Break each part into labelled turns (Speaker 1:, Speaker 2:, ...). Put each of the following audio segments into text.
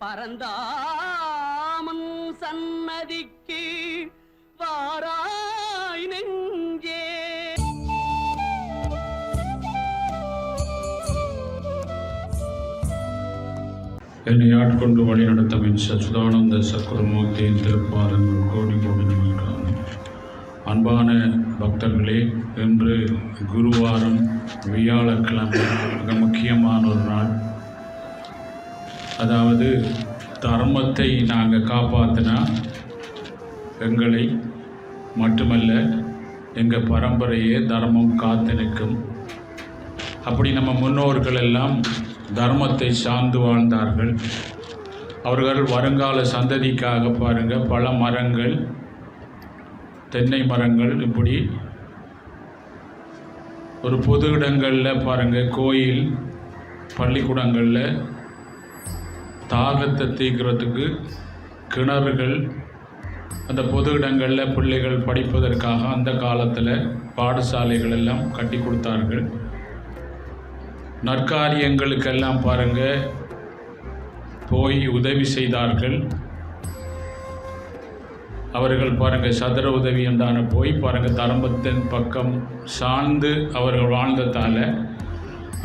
Speaker 1: பரந்தாமன் சன்னதிக்கு வாராய் நெஞ்சே.
Speaker 2: என்னை ஆட்கொண்டு வழி நடத்தவின் சச்சிதானந்த சத்குருமூர்த்தியின் திருப்பாதங்கள் கோடி கோடி நமக்கான அன்பான பக்தர்களே, இன்று குருவாரம் வியாழக்கிழமை மிக முக்கியமான ஒரு நாள். அதாவது தர்மத்தை நாங்கள் காப்பாற்றினா எங்களை மட்டுமல்ல எங்கள் பரம்பரையே தர்மம் காத்து நிற்கும். அப்படி நம்ம முன்னோர்கள் எல்லாம் தர்மத்தை சார்ந்து வாழ்ந்தார்கள். அவர்கள் வருங்கால சந்ததிக்காக பாருங்கள், பல மரங்கள், தென்னை மரங்கள், இப்படி ஒரு பொது இடங்களில் பாருங்கள், கோயில் பள்ளிக்கூடங்களில் தாகத்தை தீர்க்கிறதுக்கு கிணறுகள், அந்த பொது இடங்களில் பிள்ளைகள் படிப்பதற்காக அந்த காலத்தில் பாடசாலைகள் எல்லாம் கட்டி கொடுத்தார்கள். நற்காரியங்களுக்கெல்லாம் பாருங்கள் போய் உதவி செய்தார்கள். அவர்கள் பாருங்கள் சதுர உதவி என்றான போய் பாருங்கள் தர்மத்தின் பக்கம் சார்ந்து அவர்கள் வாழ்ந்ததால்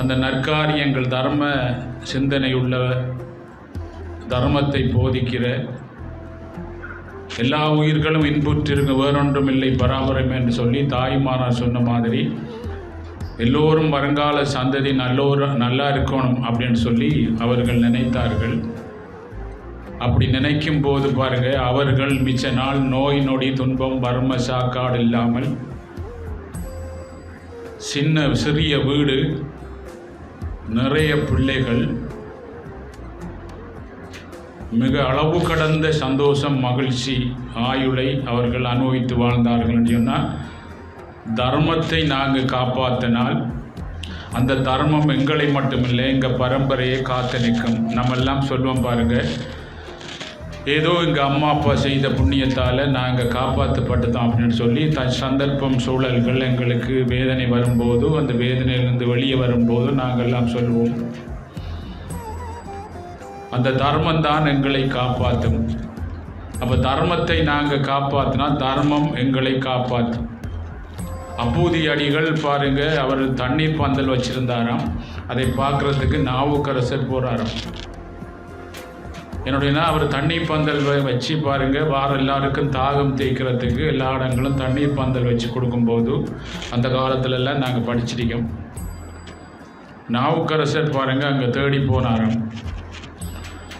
Speaker 2: அந்த நற்காரியங்கள் தர்ம சிந்தனையுள்ள தர்மத்தை போதிக்கிற எல்லா உயிர்களும் இன்புற்றிருங்க வேறொன்றும் இல்லை பராபரம் என்று சொல்லி தாய்மானார் சொன்ன மாதிரி எல்லோரும் வருங்கால சந்ததி நல்லா இருக்கணும் அப்படின்னு சொல்லி அவர்கள் நினைத்தார்கள். அப்படி நினைக்கும் போது பாருங்கள் அவர்கள் மிச்ச நாள் நோய் நொடி துன்பம் வறுமை சாக்காடு இல்லாமல் சிறிய வீடு, நிறைய பிள்ளைகள், மிக அளவு கடந்த சந்தோஷம் மகிழ்ச்சி ஆயுளை அவர்கள் அனுபவித்து வாழ்ந்தார்கள் என்று சொன்னால் தர்மத்தை நாங்கள் காப்பாற்றினால் அந்த தர்மம் எங்களை மட்டுமில்லை எங்கள் பரம்பரையை காத்து நிற்கும். நம்மெல்லாம் சொல்லுவோம் பாருங்கள், ஏதோ எங்கள் அம்மா அப்பா செய்த புண்ணியத்தால் நாங்கள் காப்பாற்றப்பட்டுட்டோம் அப்படின்னு சொல்லி சந்தர்ப்பம் சூழல்கள் எங்களுக்கு வேதனை வரும்போது அந்த வேதனையிலிருந்து வெளியே வரும்போது நாங்கள் எல்லாம் சொல்லுவோம், அந்த தர்மம்தான் எங்களை காப்பாற்றும். அப்போ தர்மத்தை நாங்கள் காப்பாற்றினா தர்மம் எங்களை காப்பாற்றும். அப்பூதி அடிகள் பாருங்கள், அவர் தண்ணீர் பந்தல் வச்சுருந்தாராம். அதை பார்க்குறதுக்கு நாவுக்கரசர் போகிறாராம். என்னுடையனா அவர் தண்ணீர் பந்தல் வச்சு பாருங்கள், வார எல்லாருக்கும் தாகம் தேய்க்கிறதுக்கு எல்லா இடங்களும் தண்ணீர் பந்தல் வச்சு கொடுக்கும்போது அந்த காலத்துலலாம் நாங்கள் படிச்சிருக்கோம். நாவுக்கரசர் பாருங்கள் அங்கே தேடி போனாராம்.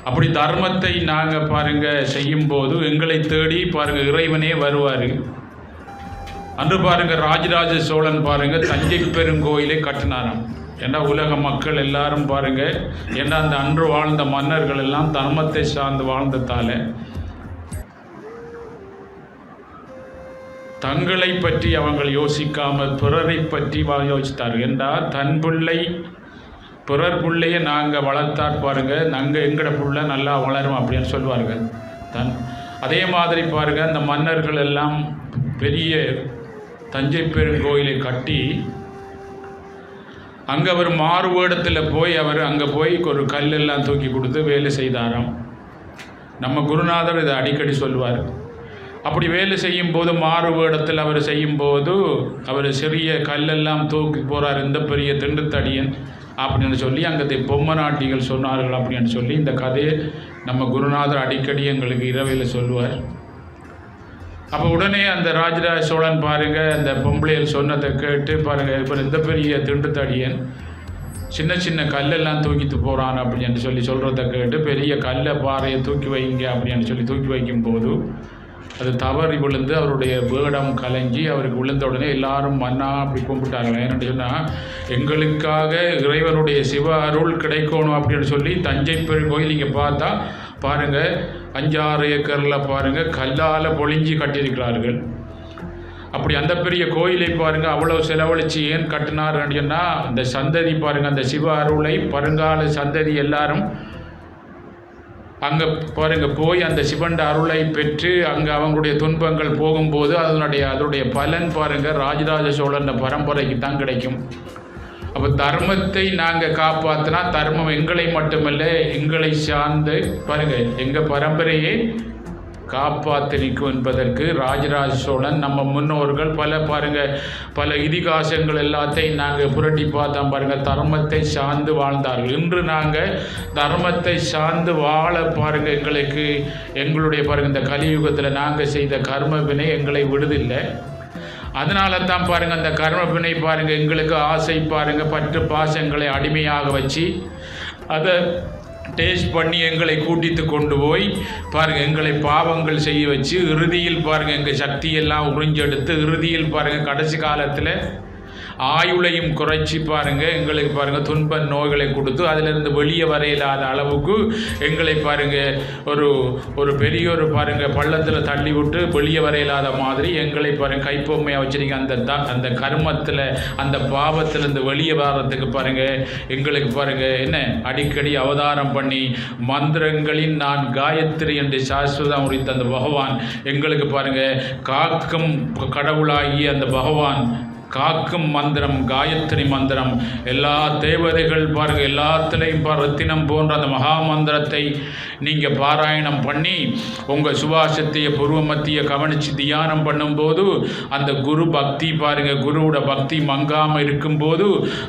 Speaker 2: அப்படி தர்மத்தை நாங்கள் பாருங்கள் செய்யும்போது எங்களை தேடி பாருங்கள் இறைவனே வருவார். அன்று பாருங்கள் ராஜராஜ சோழன் பாருங்கள் தஞ்சை பெருங்கோயிலை கட்டினாராம். ஏன்னா உலக மக்கள் எல்லாரும் பாருங்கள், ஏன்னா அந்த அன்று வாழ்ந்த மன்னர்கள் எல்லாம் தர்மத்தை சார்ந்து வாழ்ந்ததால் தங்களை பற்றி அவங்க யோசிக்காமல் பிறரை பற்றி யோசித்தார்கள். என்றால் தன் பிள்ளை பிறர் பிள்ளையை நாங்கள் வளர்த்தார் பாருங்கள், நாங்கள் எங்களோட பிள்ளை நல்லா வளரும் அப்படின்னு சொல்லுவார்கள். அதே மாதிரி பாருங்கள் அந்த மன்னர்கள் எல்லாம் பெரிய தஞ்சை பெருங்கோயிலை கட்டி அங்கே அவர் மாறுவேடத்தில் போய் அவர் அங்கே போய் ஒரு கல்லெல்லாம் தூக்கி கொடுத்து வேலை செய்தாராம். நம்ம குருநாதர் இதை அடிக்கடி சொல்லுவார். அப்படி வேலை செய்யும்போது மாறுவேடத்தில் அவர் செய்யும்போது அவர் சிறிய கல்லெல்லாம் தூக்கி போகிறார், இந்த பெரிய திண்டுத்தடியன் அப்படின்னு சொல்லி அங்கே பொம்மை நாட்டிகள் சொன்னார்கள் அப்படின்னு சொல்லி இந்த கதையை நம்ம குருநாதர் அடிக்கடி எங்களுக்கு இரவையில் சொல்லுவார். அப்போ உடனே அந்த ராஜராஜ சோழன் பாருங்கள் அந்த பொம்பளையில் சொன்னதை கேட்டு பாருங்கள், இப்போ இந்த பெரிய திண்டுத்தடியன் சின்ன சின்ன கல்லெல்லாம் தூக்கிட்டு போகிறான் அப்படின்னு சொல்லி சொல்கிறத கேட்டு பெரிய கல்லை பாறையை தூக்கி வைங்க அப்படின்னு சொல்லி தூக்கி வைக்கும்போது அது தவறி விழுந்து அவருடைய வேடம் கலங்கி அவருக்கு விழுந்த உடனே எல்லாரும் மன்னா அப்படி கும்பிட்டாங்க. ஏன்னு சொன்னால் எங்களுக்காக இறைவனுடைய சிவ அருள் கிடைக்கணும் அப்படின்னு சொல்லி தஞ்சை பெருங்கோயில் இங்கே பார்த்தா பாருங்கள் 5-6 ஏக்கரில் பாருங்கள் கல்லால் பொழிஞ்சி கட்டியிருக்கிறார்கள். அப்படி அந்த பெரிய கோயிலை பாருங்கள் அவ்வளோ செலவழித்து ஏன் கட்டினார் அப்படின்னா அந்த சந்ததி பாருங்கள் அந்த சிவ அருளை வருங்கால சந்ததி எல்லாரும் அங்கே பாருங்கள் போய் அந்த சிவண்ட அருளை பெற்று அங்கே அவங்களுடைய துன்பங்கள் போகும்போது அதனுடைய பலன் பாருங்கள் ராஜராஜ சோழன் பரம்பரைக்கு தான் கிடைக்கும். அப்போ தர்மத்தை நாங்கள் காப்பாற்றினா தர்மம் எங்களை மட்டுமல்ல, எங்களை சார்ந்து பாருங்கள் எங்கள் பரம்பரையே காப்பாற்றி நிற்கும் என்பதற்கு ராஜராஜ சோழன் நம்ம முன்னோர்கள் பல இதிகாசங்கள் எல்லாத்தையும் நாங்கள் புரட்டி பார்த்தோம் பாருங்கள். தர்மத்தை சார்ந்து வாழ்ந்தார்கள். இன்று நாங்கள் தர்மத்தை சார்ந்து வாழ பாருங்கள் எங்களுடைய பாருங்கள் இந்த கலியுகத்தில் நாங்கள் செய்த கர்ம வினை எங்களை விடுதில்லை. அதனால தான் பாருங்கள் அந்த கர்ம வினை பாருங்கள் எங்களுக்கு ஆசை பாருங்கள் பற்று பாசங்களை அடிமையாக வச்சு அதை டேஸ்ட் பண்ணி எங்களை கூட்டிட்டு கொண்டு போய் பாருங்கள் எங்களை பாவங்கள் செய்ய வச்சு இறுதியில் பாருங்கள் எங்கள் சக்தியெல்லாம் உறிஞ்செடுத்து இறுதியில் பாருங்கள் கடைசி காலத்தில் ஆயுளையும் குறைச்சி பாருங்கள் எங்களுக்கு பாருங்கள் துன்ப நோய்களை கொடுத்து அதிலிருந்து வெளியே வரையில்லாத அளவுக்கு எங்களை பாருங்கள் ஒரு பெரிய ஒரு பாருங்கள் பள்ளத்தில் தள்ளி விட்டு வெளியே வரையில்லாத மாதிரி எங்களை பாருங்கள் கைப்பொம்மையாக வச்சுருக்க அந்த கர்மத்தில் அந்த பாவத்திலிருந்து வெளியே வர்றதுக்கு பாருங்கள் எங்களுக்கு பாருங்கள் என்ன அடிக்கடி அவதாரம் பண்ணி மந்திரங்களின் நான் காயத்ரி என்று சாஸ்வதம் உரித்த அந்த பகவான் எங்களுக்கு பாருங்கள் காக்கும் கடவுளாகிய அந்த பகவான் காக்கும் மந்திரம் காயத்ரி மந்திரம் எல்லா தேவதைகள் பாருங்கள் எல்லாத்துலேயும் ரத்தினம் போன்ற அந்த மகா மந்திரத்தை நீங்கள் பாராயணம் பண்ணி உங்கள் சுவாசத்தைய பூர்வ மத்திய கவனித்து தியானம் பண்ணும்போது அந்த குரு பக்தி பாருங்கள் குருவோட பக்தி மங்காமல் இருக்கும்போது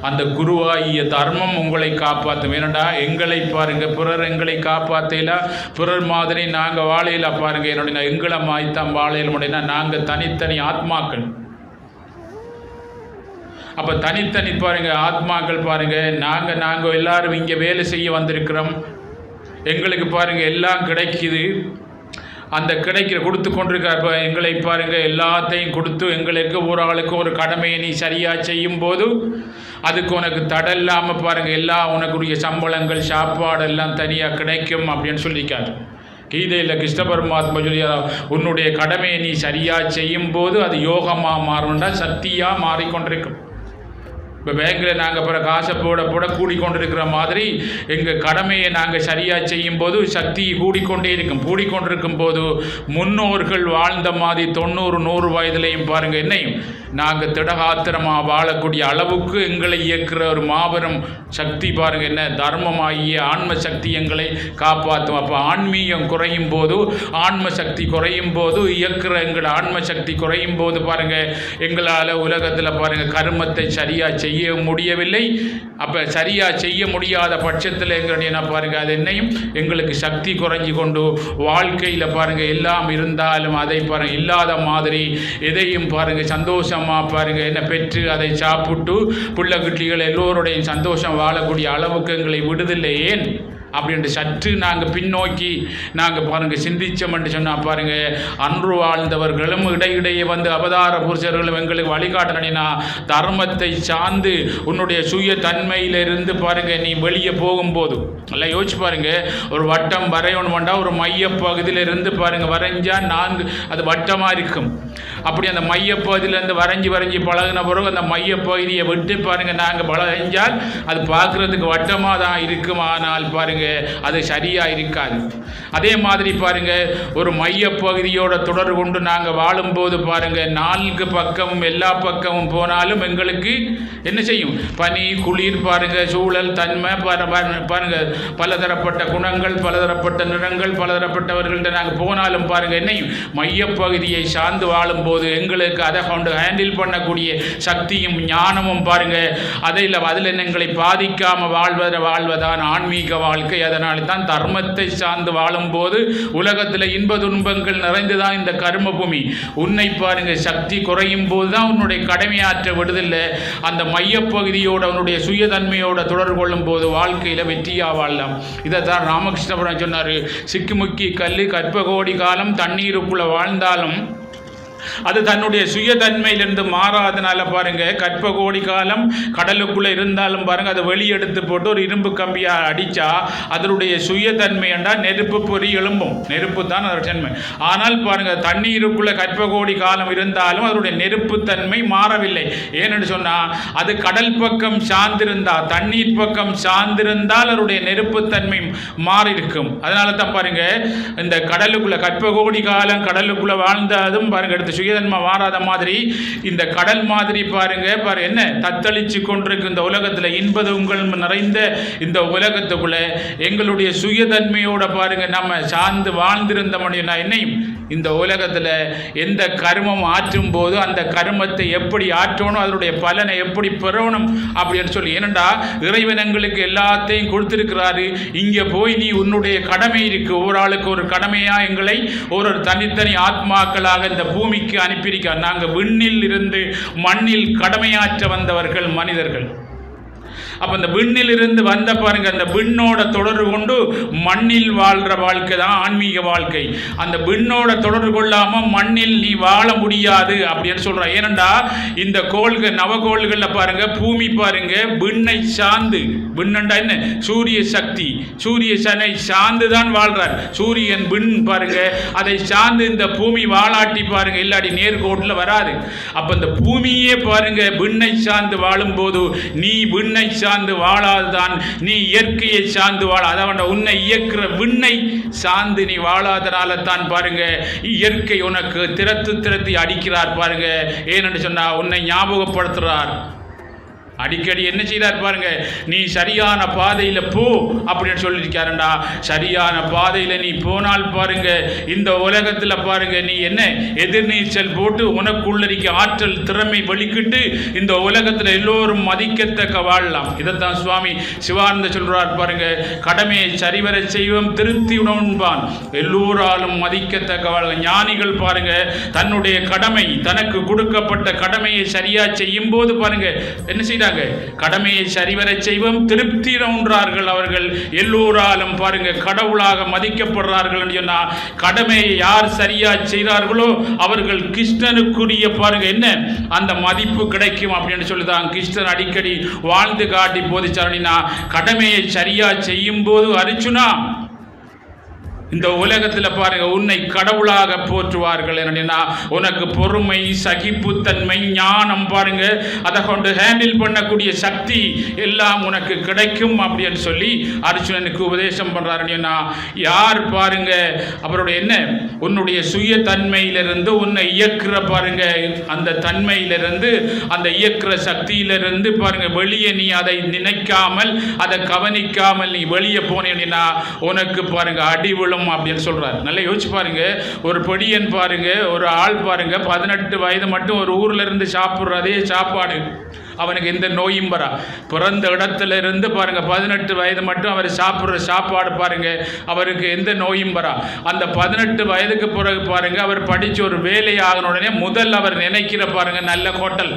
Speaker 2: அந்த குருவாகிய தர்மம் உங்களை காப்பாற்றும். ஏனடா எங்களை பாருங்கள் பிறர் எங்களை காப்பாற்றல பிறர் மாதிரி நாங்கள் வாழையில பாருங்கள் என்னுடைய எங்களை மாய்த்தான் வாழையில் முடினா நாங்கள் தனித்தனி ஆத்மாக்கள். அப்போ தனித்தனி பாருங்கள் ஆத்மாக்கள் பாருங்கள் நாங்கள் எல்லாரும் இங்கே வேலை செய்ய வந்திருக்கிறோம். எங்களுக்கு பாருங்கள் எல்லாம் கிடைக்குது. அந்த கிடைக்கிற கொடுத்து கொண்டிருக்க எங்களை பாருங்கள் எல்லாத்தையும் கொடுத்து எங்களுக்கு ஒரு ஆளுக்கு ஒரு கடமையை நீ சரியாக செய்யும் போது அதுக்கு உனக்கு தடை இல்லாமல் பாருங்கள் எல்லாம் உனக்குரிய சம்பளங்கள் சாப்பாடு எல்லாம் தனியாக கிடைக்கும் அப்படின்னு சொல்லிக்காரு. கீதையில் கிருஷ்ண பரமாத்மா சொல்லி உன்னுடைய கடமையை நீ சரியாக செய்யும் போது அது யோகமாக மாறணும்னா சக்தியாக மாறிக்கொண்டிருக்கும். இப்போ பேங்கில் நாங்கள் அப்புறம் காசை போட கூடிக்கொண்டிருக்கிற மாதிரி எங்கள் கடமையை நாங்கள் சரியாக செய்யும்போது சக்தி கூடிக்கொண்டிருக்கும் போது முன்னோர்கள் வாழ்ந்த மாதிரி 90-100 வயதுலையும் பாருங்கள் என்னையும் நாங்கள் திடகாத்திரமாக வாழக்கூடிய அளவுக்கு எங்களை இயக்குகிற ஒரு மாபெரும் சக்தி பாருங்கள் என்ன தர்மமாகிய ஆன்ம சக்தி எங்களை காப்பாற்றும். அப்போ ஆன்மீகம் குறையும் போது ஆன்ம சக்தி குறையும் போது இயக்குகிற எங்கள் ஆன்ம சக்தி குறையும் போது பாருங்கள் எங்களால் உலகத்தில் பாருங்கள் கர்மத்தை சரியாக செய்ய முடியவில்லை. அப்போ சரியாக செய்ய முடியாத பட்சத்தில் எங்களுடைய என்ன பாருங்கள் அது என்னையும் எங்களுக்கு சக்தி குறைஞ்சி கொண்டு வாழ்க்கையில் பாருங்கள் எல்லாம் இருந்தாலும் அதை பாருங்கள் இல்லாத மாதிரி எதையும் பாருங்கள் சந்தோஷமாக பாருங்கள் என்ன பெற்று அதை சாப்பிட்டு பிள்ளைக்குட்டிகள் எல்லோருடையும் சந்தோஷம் வாழக்கூடிய அளவுக்கு எங்களை விடுதில்லை. ஏன் அப்படின்ட்டு சற்று நாங்கள் பின்னோக்கி நாங்கள் பாருங்கள் சிந்திச்சோம்னு சொன்னால் பாருங்கள் அன்று வாழ்ந்தவர்களும் இடையிடையே வந்து அவதார புருஷர்களும் எங்களுக்கு வழிகாட்டினா தர்மத்தை சார்ந்து உன்னுடைய சுய தன்மையிலிருந்து பாருங்கள் நீ வெளியே போகும்போது நல்லா யோசிச்சு பாருங்கள் ஒரு வட்டம் வரையணும் வேண்டாம் ஒரு மையப்பகுதியிலிருந்து பாருங்கள் வரைஞ்சால் 4 அது வட்டமாக இருக்கும். அப்படி அந்த மையப்பகுதியிலேருந்து வரைஞ்சி பழகின பிறகு அந்த மையப்பகுதியை விட்டு பாருங்கள் நாங்கள் வரைஞ்சால் அது பார்க்குறதுக்கு வட்டமாக தான் இருக்கும். ஆனால் பாருங்கள் அது சரியாக இருக்காது. அதே மாதிரி பாருங்கள் ஒரு மையப்பகுதியோட தொடர்பு கொண்டு நாங்கள் வாழும்போது பாருங்கள் 4 பக்கமும் எல்லா பக்கமும் போனாலும் எங்களுக்கு என்ன செய்யும் பனி குளிர் பாருங்கள் சூழல் தன்மை பாருங்கள் பலதரப்பட்ட குணங்கள் பலதரப்பட்ட நிறங்கள் பலதரப்பட்டவர்கள்ட்ட நாங்கள் போனாலும் பாருங்கள் என்னையும் மையப்பகுதியை சார்ந்து வாழும்போது எங்களுக்கு அதை கொண்டு ஹேண்டில் பண்ணக்கூடிய சக்தியும் ஞானமும் பாருங்கள் அதில் எங்களை பாதிக்காமல் வாழ்வதான் ஆன்மீக வாழ்க்கை. அதனால தான் தர்மத்தை சார்ந்து வாழும்போது உலகத்தில் இன்ப துன்பங்கள் நிறைந்துதான் இந்த கர்ம பூமி. உன்னை பாருங்கள் சக்தி குறையும் போது தான் உன்னுடைய கடமையாற்ற விடுதலை. அந்த மையப்பகுதியோட உன்னுடைய சுயதன்மையோட தொடர்பு கொள்ளும் போது வாழ்க்கையில் வெற்றியாக வாழலாம். இதை தான் ராமகிருஷ்ணபுரம் சொன்னார். சிக்குமுக்கி கல் கற்பகோடி காலம் தண்ணீருக்குள்ளே வாழ்ந்தாலும் அது தன்னுடைய சுயதன்மையிலிருந்து மாறாதனால பாருங்கள் கற்பகோடி காலம் கடலுக்குள்ளே இருந்தாலும் பாருங்கள் அதை வெளியெடுத்து போட்டு ஒரு இரும்பு கம்பியாக அடித்தா அதனுடைய சுயதன்மை என்றால் நெருப்பு பொறி எழும்பும். நெருப்பு தான் அதோட தன்மை. ஆனால் பாருங்கள் தண்ணீருக்குள்ளே கற்பகோடி காலம் இருந்தாலும் அதனுடைய நெருப்புத்தன்மை மாறவில்லை. ஏன்னு சொன்னால் அது கடல் பக்கம் சார்ந்திருந்தால் தண்ணீர் பக்கம் சார்ந்திருந்தால் அதனுடைய நெருப்புத்தன்மை மாறி இருக்கும். அதனால தான் பாருங்கள் இந்த கடலுக்குள்ளே கற்பகோடி காலம் கடலுக்குள்ளே வாழ்ந்ததும் பாருங்கள் அடுத்து சுயதன்மை மாறாத மாதிரி இந்த கடல் மாதிரி பாருங்க என்ன தத்தளிச்சு கொண்டிருக்கு இந்த உலகத்தில் இன்பதுங்கள் நிறைந்த இந்த உலகத்துக்குள்ள எங்களுடைய சுயதன்மையோட பாருங்க நம்ம சார்ந்து வாழ்ந்திருந்த முடியும். என்னையும் இந்த உலகத்தில் எந்த கர்மம் ஆற்றும் போது அந்த கர்மத்தை எப்படி ஆற்றணும், அதனுடைய பலனை எப்படி பெறணும் அப்படின்னு சொல்லி. ஏனண்டா இறைவன் எங்களுக்கு எல்லாத்தையும் கொடுத்திருக்கிறாரு. இங்கே போய் நீ உன்னுடைய கடமை இருக்கு, ஒரு ஆளுக்கு ஒரு கடமையா எங்களை ஒரு தனித்தனி ஆத்மாக்களாக இந்த பூமிக்கு அனுப்பியிருக்கார். நாங்கள் விண்ணில் இருந்து மண்ணில் கடமையாற்ற வந்தவர்கள் மனிதர்கள். அப்போ இந்த விண்ணில் இருந்து வந்த பாருங்க அந்த விண்ணோட தொடர்பு கொண்டு மண்ணில் வாழ்கிற வாழ்க்கை தான் ஆன்மீக வாழ்க்கை. அந்த விண்ணோட தொடர்பு கொள்ளாமல் மண்ணில் நீ வாழ முடியாது அப்படின்னு சொல்கிறான். ஏனண்டா இந்த கோள்கள் நவகோள்களில் பாருங்க பூமி பாருங்க விண்ணை சார்ந்து, விண்ணண்டா என்ன சூரிய சக்தி, சூரிய சனை சார்ந்து தான் வாழ்றார். சூரியன் விண் பாருங்க அதை சார்ந்து இந்த பூமி வாழாட்டி பாருங்க இல்லாடி நேர்கோட்டில் வராது. அப்போ இந்த பூமியே பாருங்க விண்ணை சார்ந்து வாழும்போது நீ விண்ணை சார்ந்து வாழாதான், நீ இயற்கையை சார்ந்து வாழ, அதாவது உன்னை இயக்குற விண்ணை சார்ந்து நீ வாழாதனால தான் பாருங்க இயற்கை உனக்கு திரத்தி அடிக்கிறார் பாருங்க. ஏன்னு சொன்னா உன்னை ஞாபகப்படுத்துறார். அடிக்கடி என்ன செய்தார் பாருங்க, நீ சரியான பாதையில் போ அப்படின்னு சொல்லியிருக்காருண்டா. சரியான பாதையில் நீ போனால் பாருங்க இந்த உலகத்தில் பாருங்க நீ என்ன எதிர்நீச்சல் போட்டு உனக்குள்ளறிக்க ஆற்றல் திறமை வெளிக்கிட்டு இந்த உலகத்தில் எல்லோரும் மதிக்கத்தக்க வாழலாம். இதைத்தான் சுவாமி சிவானந்த சொல்றார் பாருங்க, கடமையை சரிவர செய்வோம் திருப்தி உணவுன்பான், எல்லோராலும் மதிக்கத்தக்க வாழ. ஞானிகள் பாருங்க தன்னுடைய கடமை, தனக்கு கொடுக்கப்பட்ட கடமையை சரியா செய்யும் போது பாருங்க என்ன செய்ய கடமையை சரிவர செய்வோம் திருப்தி உண்றார்கள். அவர்கள் எல்லோராலும் பாருங்க கடவுளாக மதிக்கப்படுறார்கள். சொன்னா கடமையை யார் சரியா செய்கிறார்களோ அவர்கள் கிருஷ்ணனுக்குரிய பாருங்க என்ன அந்த மதிப்பு கிடைக்கும் அப்படின்னு சொல்லிதான் கிருஷ்ணன் அடிக்கடி வாழ்ந்து காட்டி போதிச்சாருன்னா கடமையை சரியா செய்யும் போது அர்ஜுனா இந்த உலகத்தில் பாருங்க உன்னை கடவுளாக போற்றுவார்கள். என்னன்னா உனக்கு பொறுமை, சகிப்புத்தன்மை, ஞானம் பாருங்க அதை கொண்டு ஹேண்டில் பண்ணக்கூடிய சக்தி எல்லாம் உனக்கு கிடைக்கும் அப்படின்னு சொல்லி அர்ஜுனனுக்கு உபதேசம் பண்றாருன்னா யார் பாருங்க அவருடைய என்ன உன்னுடைய சுய தன்மையிலிருந்து உன்னை இயக்குற பாருங்க அந்த தன்மையிலிருந்து அந்த இயக்குற சக்தியிலிருந்து பாருங்க வெளியே நீ அதை நினைக்காமல் அதை கவனிக்காமல் நீ வெளியே போனேன்னா உனக்கு பாருங்க அடிவிழும் அப்படின்னு சொல்றாரு. நல்லா யோசிச்சு பாருங்க, ஒரு பொடியன் பாருங்க ஒரு ஆள் பாருங்க 18 வயது மட்டும் ஒரு ஊர்ல இருந்து சாப்பிடுற அதே சாப்பாடு அவனுக்கு எந்த நோயும் வரா. பிறந்த இடத்துல இருந்து பாருங்க 18 வயது மட்டும் அவர் சாப்பிட்ற சாப்பாடு பாருங்க அவருக்கு எந்த நோயும் வரா. அந்த 18 வயதுக்கு பிறகு பாருங்க அவர் படிச்சு ஒரு வேலை ஆகின உடனே முதல் அவர் நினைக்கிற பாருங்க நல்ல ஹோட்டல்,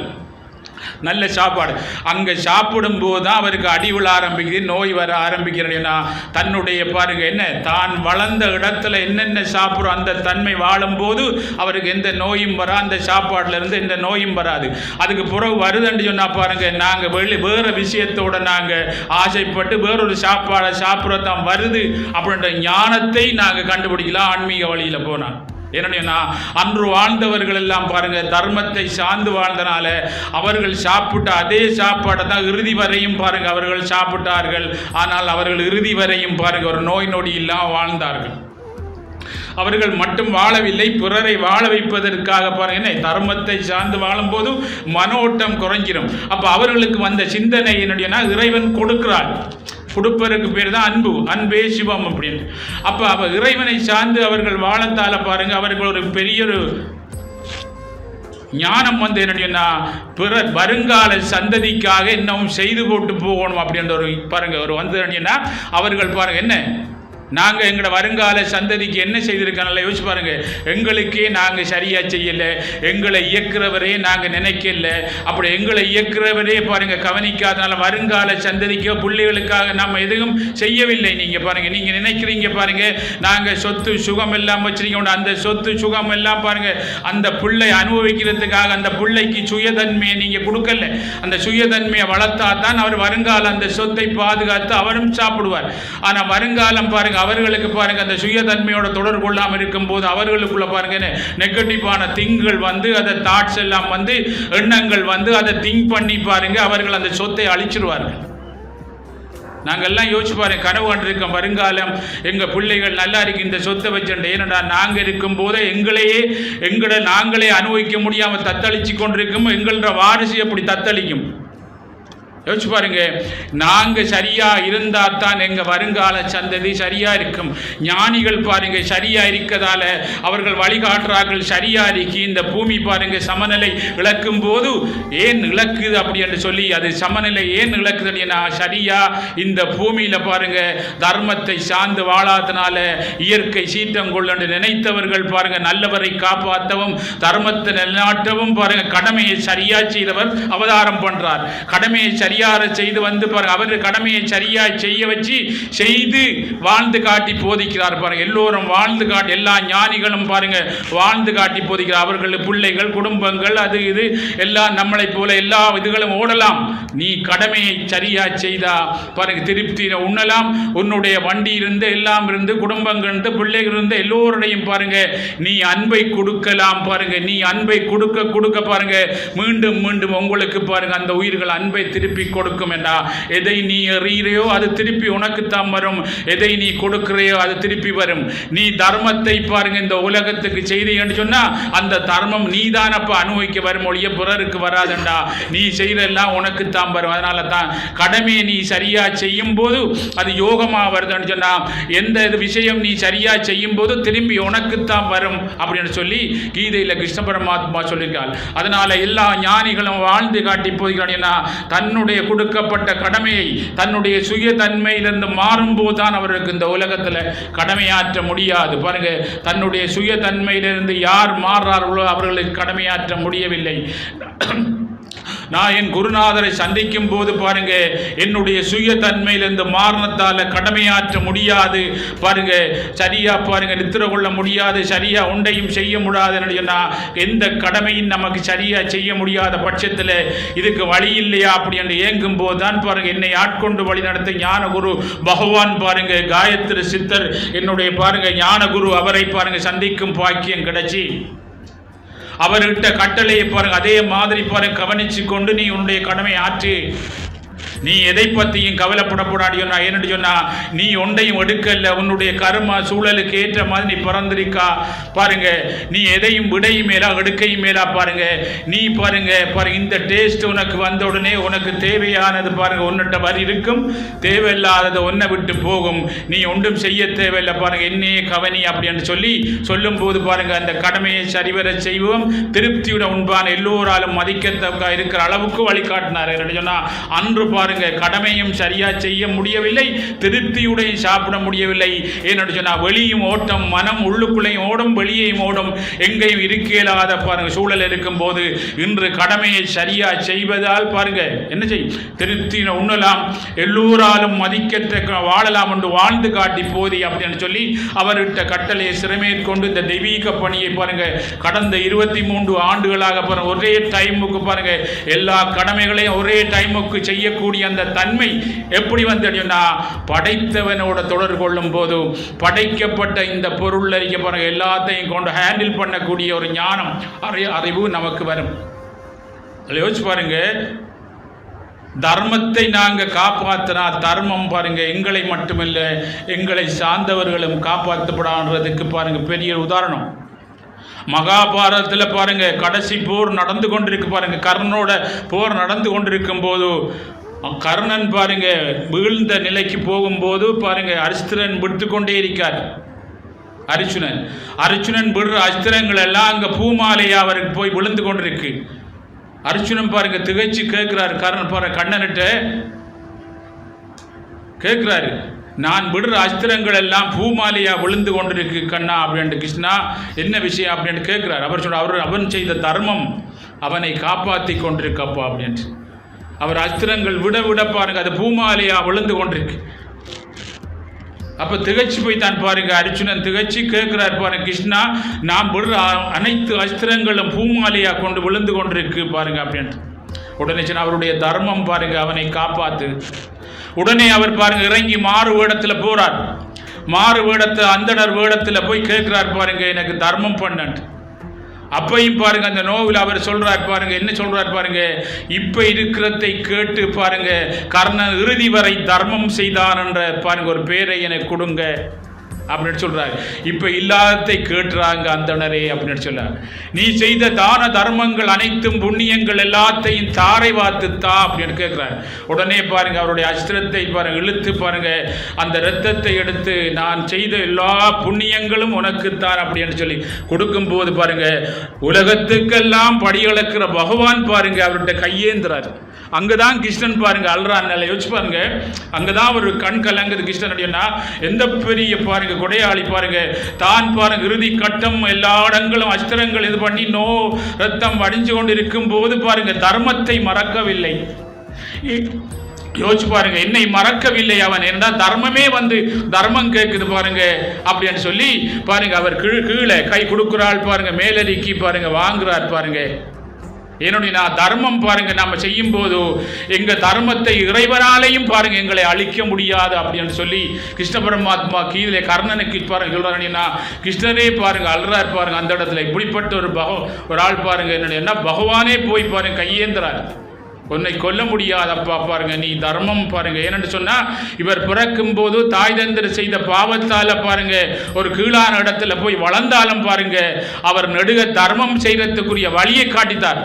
Speaker 2: நல்ல சாப்பாடு. அங்கே சாப்பிடும்போது தான் அவருக்கு அடிவிழ ஆரம்பிக்குது, நோய் வர ஆரம்பிக்கிறேன்னா தன்னுடைய பாருங்க என்ன தான் வளர்ந்த இடத்துல என்னென்ன சாப்பிட்றோம் அந்த தன்மை வாழும்போது அவருக்கு எந்த நோயும் வரா, அந்த சாப்பாடுல இருந்து எந்த நோயும் வராது. அதுக்கு பிறகு வருதுன்னு சொன்னா பாருங்க நாங்கள் வேற விஷயத்தோட நாங்கள் ஆசைப்பட்டு வேறொரு சாப்பாடை சாப்பிட்றதான் வருது அப்படின்ற ஞானத்தை நாங்கள் கண்டுபிடிக்கலாம் ஆன்மீக வழியில் போனால். ஏன்னா அன்று வாழ்ந்தவர்கள் எல்லாம் பாருங்க தர்மத்தை சார்ந்து வாழ்ந்தனால அவர்கள் சாப்பிட்ட அதே சாப்பாடை தான் இறுதி வரையும் பாருங்க அவர்கள் சாப்பிட்டார்கள். ஆனால் அவர்கள் இறுதி வரையும் பாருங்க ஒரு நோய் நொடி இல்லாமல் வாழ்ந்தார்கள். அவர்கள் மட்டும் வாழவில்லை, பிறரை வாழ வைப்பதற்காக பாருங்க தர்மத்தை சார்ந்து வாழும் போது மனோட்டம் குறைஞ்சிடும். அப்ப அவர்களுக்கு வந்த சிந்தனை என்னுடைய இறைவன் கொடுக்கிறார், கொடுப்பதற்கு பேர் தான் அன்பு, அன்பே சிவம் அப்படின்னு. அப்ப இறைவனை சார்ந்து அவர்கள் வாழத்தால பாருங்க அவர்கள் ஒரு பெரிய ஒரு ஞானம் வந்து என்னன்னா பிற வருங்கால சந்ததிக்காக இன்னமும் செய்து போட்டு போகணும் அப்படின்ற ஒரு பாருங்க ஒரு வந்து என்னன்னா அவர்கள் பாருங்க என்ன நாங்கள் எங்களோட வருங்கால சந்ததிக்கு என்ன செய்திருக்கோம் யோசிச்சு பாருங்க. எங்களுக்கே நாங்கள் சரியா செய்யலை, எங்களை இயக்குறவரே நாங்கள் நினைக்கல, அப்படி எங்களை இயக்குறவரே பாருங்க கவனிக்காதனால வருங்கால சந்ததிக்கோ பிள்ளைகளுக்காக நம்ம எதுவும் செய்யவில்லை. நீங்கள் பாருங்க நீங்கள் நினைக்கிறீங்க பாருங்க நாங்கள் சொத்து சுகம் எல்லாம் வச்சிருக்கோம், அந்த சொத்து சுகம் எல்லாம் பாருங்க அந்த பிள்ளை அனுபவிக்கிறதுக்காக அந்த பிள்ளைக்கு சுயதன்மையை நீங்கள் கொடுக்கல. அந்த சுயதன்மையை வளர்த்தா தான் அவர் வருங்காலம் அந்த சொத்தை பாதுகாத்து அவரும் சாப்பிடுவார். ஆனால் வருங்காலம் பாருங்க அவர்களுக்கு பாருங்க அந்த சுயதன்மையோட தொடர்பு கொள்ளாமல் இருக்கும் போது அவர்களுக்குள்ள பாருங்க நெகட்டிவான திங்குகள் வந்து அதை தாட்ஸ் எல்லாம் வந்து எண்ணங்கள் வந்து அதை திங்க் பண்ணி பாருங்க அவர்கள் அந்த சொத்தை அழிச்சிருவார்கள். நாங்கள்லாம் யோசிச்சு பாருங்க, கனவு கண்டிருக்கோம் வருங்காலம் எங்கள் பிள்ளைகள் நல்லா இருக்கு இந்த சொத்தை வச்சுட்டு. ஏன்னா நாங்கள் இருக்கும் போதே நாங்களே அனுபவிக்க முடியாமல் தத்தளிச்சு கொண்டிருக்கும். எங்களோட வாரிசு எப்படி தத்தளிக்கும்? யோசிச்சு பாருங்க. நாங்கள் சரியா இருந்தா தான் எங்க வருங்கால சந்ததி சரியா இருக்கும். ஞானிகள் பாருங்க சரியா இருக்கதால அவர்கள் வழிகாட்டுறார்கள் சரியா இருக்கு. இந்த பூமி பாருங்க சமநிலை இழக்கும் போது ஏன் இழக்குது அப்படி என்று சொல்லி, அது சமநிலை ஏன் இழக்குதுன்னா சரியா இந்த பூமியில பாருங்க தர்மத்தை சார்ந்து வாழாதனால இயற்கை சீற்றம் கொள்ள நினைத்தவர்கள் பாருங்க நல்லவரை காப்பாற்றவும் தர்மத்தை நிலைநாட்டவும் பாருங்க கடமையை சரியா செய்தவர் அவதாரம் பண்றார். கடமையை சரியாக செய்து வந்து பாருங்க அவர் கடமையை சரியா செய்து வாழ்ந்து காட்டி போதிக்கிறார் பாருங்க. எல்லோரும் வாழ்ந்து காட்டி, எல்லா ஞானிகளும் பாருங்க வாழ்ந்து காட்டி போதிக்கிறார். அவர்கள் பிள்ளைகள் குடும்பங்கள் அது இது எல்லாம் நம்மளை போல எல்லா இதுகளும் ஓடலாம். நீ கடமையை சரியா செய்தா பாருங்க திருப்தி உண்ணலாம். உன்னுடைய வண்டி இருந்து எல்லாம் இருந்து குடும்பங்கள் இருந்து பிள்ளைகள் இருந்து எல்லோருடையும் பாருங்க நீ அன்பை கொடுக்கலாம். பாருங்க நீ அன்பை கொடுக்க பாருங்க மீண்டும் மீண்டும் உங்களுக்கு பாருங்க அந்த உயிர்கள் அன்பை திருப்பி கொடுக்கும். என்றா எதை நீ எறியோ அது திருப்பி உனக்குத்தான் வரும். எதை நீ கொடுக்கிறையோ அது திருப்பி வரும். நீ தர்மத்தை பாருங்க இந்த உலகத்துக்கு செய்தீங்கன்னு சொன்னா அந்த தர்மம் நீதானப்ப அனுபவிக்க வரும், ஒழிய பிறருக்கு வராதுண்டா. நீ செய்தெல்லாம் உனக்குத்தான் வரும். அதனால தான் கடமையை நீ சரியா செய்யும் போது அது யோகமா வருதுன்னு சொன்னா எந்த விஷயம் நீ சரியா செய்யும் போது திரும்பி உனக்குத்தான் வரும் அப்படின்னு சொல்லி கீதையில கிருஷ்ண பரமாத்மா சொல்லியிருக்காள். அதனால எல்லா ஞானிகளும் வாழ்ந்து காட்டி போகிறாங்கன்னா தன்னுடைய கொடுக்கப்பட்ட கடமையை தன்னுடைய சுய தன்மையிலிருந்து மாறும்போது தான் அவருக்கு இந்த உலகத்தில் கடமையாற்ற முடியாது. பாருங்க தன்னுடைய சுய தன்மையிலிருந்து யார் மாறுறார்களோ அவர்களுக்கு கடமையாற்ற முடியவில்லை. நான் என் குருநாதரை சந்திக்கும் போது பாருங்க என்னுடைய சுய தன்மையிலிருந்து மாரணத்தால கடமையாற்ற முடியாது. பாருங்க சரியா பாருங்க நித்திர கொள்ள முடியாது, சரியா ஒன்றையும் செய்ய முடியாது. எந்த கடமையும் நமக்கு சரியா செய்ய முடியாத பட்சத்தில் இதுக்கு வழி இல்லையா அப்படி என்று ஏங்கும் போது தான் பாருங்க என்னை ஆட்கொண்டு வழி நடத்த ஞான குரு பகவான் பாருங்க காயத்ரி சித்தர் என்னுடைய பாருங்க ஞான குரு அவரை பாருங்க சந்திக்கும் பாக்கியம் கிடைச்சி அவர்கிட்ட கட்டளையை பாருங்க அதே மாதிரி பாருங்க கவனிச்சு கொண்டு நீ உன்னுடைய கடமை ஆற்று. நீ எதை பற்றியும் கவலைப்படக்கூடாது. என்னன்னு சொன்னா நீ ஒன்றையும் எடுக்கல, உன்னுடைய கர்ம சூழலுக்கு ஏற்ற மாதிரி நீ பிறந்திருக்கா. பாருங்க நீ எதையும் விடையும் மேலா எடுக்கையும் மேலா பாருங்க நீ பாருங்க இந்த டேஸ்ட் உனக்கு வந்த உடனே உனக்கு தேவையானது பாருங்க உன்னிட்ட வரி இருக்கும், தேவையில்லாதது ஒன்றை விட்டு போகும். நீ ஒன்றும் செய்ய தேவையில்லை பாருங்க என்னையே கவனி அப்படின்னு சொல்லும் போது பாருங்க அந்த கடமையை சரிவர செய்வோம். திருப்தியுடன் உண்பான எல்லோராலும் மதிக்கத்தக்க இருக்கிற அளவுக்கு வழிகாட்டினார். சொன்னா அன்று பாருங்க கடமையும் சரியா செய்ய முடியவில்லை, திருப்தியுடன் சாப்பிட முடியவில்லை. ஏன்னு சொன்னா வெளியும் ஓட்டம், மனம் உள்ளுக்குள்ளையும் ஓடும் வெளியையும் ஓடும், எங்கேயும் இருக்கலாத பாருங்க சூழல் இருக்கும் போது இன்று கடமையை சரியா செய்வதால் பாருங்க என்ன செய்யும் திருப்தி உண்ணலாம், எல்லோராலும் மதிக்கத்தக்க வாழலாம் என்று வாழ்ந்து காட்டி போதி அப்படின்னு சொல்லி அவர்கிட்ட கட்டளையை சிறமேற்கொண்டு இந்த தெய்வீக பணியை பாருங்க கடந்த 23 ஆண்டுகளாக பாருங்க ஒரே டைமுக்கு பாருங்க எல்லா கடமைகளையும் ஒரே டைமுக்கு செய்யக்கூடிய அந்த தன்மை எப்படி வந்ததுன்னா படைத்தவனோட தொடர்பு கொள்ளும் போது படைக்கப்பட்ட இந்த பொருள் அறிக்கை பாருங்க எல்லாத்தையும் கொண்டு ஹேண்டில் பண்ணக்கூடிய ஒரு ஞானம் அறிவு நமக்கு வரும். யோசிச்சு பாருங்க தர்மத்தை நாங்கள் காப்பாற்றினா தர்மம் பாருங்க எங்களை மட்டுமில்லை எங்களை சார்ந்தவர்களும் காப்பாற்றப்படான்றதுக்கு பாருங்க பெரிய உதாரணம். மகாபாரதத்தில் பாருங்க கடைசி போர் நடந்து கொண்டிருக்கு பாருங்க, கர்ணனோட போர் நடந்து கொண்டிருக்கும் போது கர்ணன் பாருங்க வீழ்ந்த நிலைக்கு போகும்போது பாருங்க அரிஸ்திரன் விட்டு கொண்டே இருக்கார். அர்ஜுனன் விடுற அஸ்திரங்கள் எல்லாம் அங்கே பூமாலையா அவருக்கு போய் விழுந்து கொண்டிருக்கு. அர்ஜுனன் பாருங்க திகைச்சு கேட்கிறாரு, கர்ணன் பாருங்க கண்ணனிட்ட கேட்கிறாரு, நான் விடுற அஸ்திரங்கள் எல்லாம் பூமாலையா விழுந்து கொண்டிருக்கு கண்ணா அப்படின்ட்டு. கிருஷ்ணா என்ன விஷயம் அப்படின்னு கேட்கிறார். அவர் சொல்ற அவன் செய்த தர்மம் அவனை காப்பாற்றி கொண்டிருக்கப்பா அப்படின்ட்டு. அவர் அஸ்திரங்கள் விட பாருங்க அது பூமாலையா விழுந்து கொண்டிருக்கு. அப்ப திகச்சு போய் தான் பாருங்க அர்ஜுனன் திகச்சு கேட்கிறார் பாருங்க, கிருஷ்ணா நான் விடுற அனைத்து அஸ்திரங்களும் பூமாலையா கொண்டு விழுந்து கொண்டிருக்கு பாருங்க அப்படின்ட்டு. உடனே அவருடைய தர்மம் பாருங்க அவனை காப்பாத்து. உடனே அவர் பாருங்க இறங்கி மாறு வேடத்தில் போறார். மாறு வேடத்தில் அந்தனர் வேடத்தில் போய் கேட்கிறார் பாருங்க எனக்கு தர்மம் பண்ணு. அப்பையும் பாருங்க அந்த நோவில் அவர் சொல்றார் பாருங்க, என்ன சொல்றார் பாருங்க, இப்ப இருக்கிறதை கேட்டு பாருங்க, கர்ணன் இறுதி வரை தர்மம் செய்தான் என்ற பாருங்க ஒரு பேரை எனக்கு கொடுங்க அப்படின்னு சொல்றாரு. இப்ப இல்லாததை கேட்டுறாங்க அந்தணரே அப்படின்னு சொல்றாரு. நீ செய்த தான தர்மங்கள் அனைத்தும் புண்ணியங்கள் எல்லாத்தையும் தாரை வாத்துத்தா அப்படின்னு கேட்கிறார். உடனே பாருங்க அவருடைய அஸ்திரத்தை பாருங்க இழுத்து பாருங்க அந்த இரத்தத்தை எடுத்து நான் செய்த எல்லா புண்ணியங்களும் உனக்குத்தான் அப்படின்னு சொல்லி கொடுக்கும் போது பாருங்க உலகத்துக்கெல்லாம் படியளக்கிற பகவான் பாருங்க அவர்கிட்ட கையேந்துறார். அங்கதான் கிருஷ்ணன் பாருங்க அல்றான். யோசிச்சு பாருங்க, அங்கதான் ஒரு கண் கலங்குது கிருஷ்ணன் அப்படின்னா. எந்த பெரிய பாருங்க கொடையாளி பாருங்க, தான் பாருங்க இறுதி கட்டம் எல்லா இடங்களும் அஸ்திரங்கள் இது பண்ணி ரத்தம் வடிஞ்சு கொண்டு இருக்கும் போது பாருங்க தர்மத்தை மறக்கவில்லை. யோசிச்சு பாருங்க, என்னை மறக்கவில்லை அவன், ஏன்னா தர்மமே வந்து தர்மம் கேட்குது பாருங்க அப்படின்னு சொல்லி பாருங்க அவர் கீழே கை கொடுக்குறாள் பாருங்க, மேலறிக்கி பாருங்க வாங்குறார் பாருங்க. என்னுடைய நான் தர்மம் பாருங்க நம்ம செய்யும் போது எங்க தர்மத்தை இறைவனாலையும் பாருங்க எங்களை அழிக்க முடியாது அப்படின்னு சொல்லி கிருஷ்ண பரமாத்மா கீழே கர்ணனுக்கு பாருங்க சொல்றாருன்னா கிருஷ்ணரே பாருங்க அல்றார் பாருங்க அந்த இடத்துல. இப்படிப்பட்ட ஒரு ஆள் பாருங்க என்ன பகவானே போய் பாருங்க கையேந்திரார், உன்னை கொல்ல முடியாதப்பா பாருங்க நீ தர்மம் பாருங்க. ஏன்னு சொன்னா இவர் பிறக்கும் போது தாய் தந்தர் செய்த பாவத்தால பாருங்க ஒரு கீழான இடத்துல போய் வளர்ந்தாலும் பாருங்க அவர் நெடுக தர்மம் செய்யறதுக்குரிய வழியை காட்டித்தார்.